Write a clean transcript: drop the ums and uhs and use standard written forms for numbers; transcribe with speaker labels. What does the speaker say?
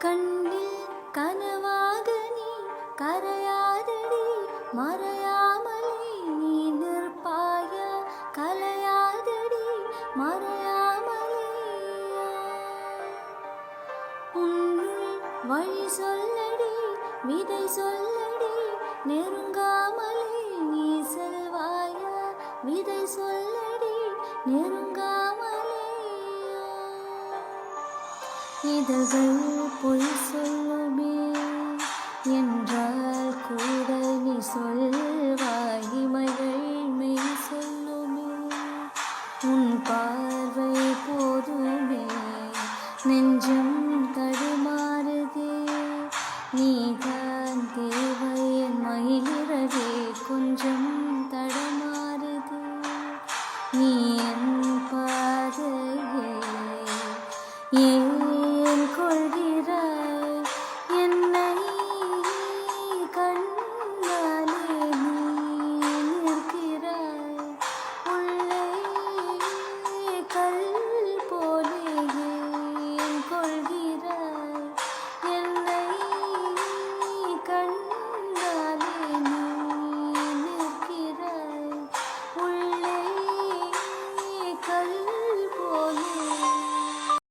Speaker 1: கண்ணில் கனவாக நீ கரையாதடி, மறையாமலே நீ நிற்பாயா, கலையாதடி மறையாமலே. உன்னுள் வழி சொல்லடி, விதை சொல்லடி, நெருங்காமலே நீ செல்வாயா, விதை சொல்லடி நெருங்காமலே. இதழ்கள் பொய் சொல்லுமே என்றால் கூட நீ சொல்வாய், இமைகள் மெய் சொல்லுமே உன் பார்வை போதுமே. நெஞ்சம் தடுமாறுதே, நீதான் தேவை என் மயிலிறகே, கொஞ்சம் தடமாறுதே நீ என் பாதையே.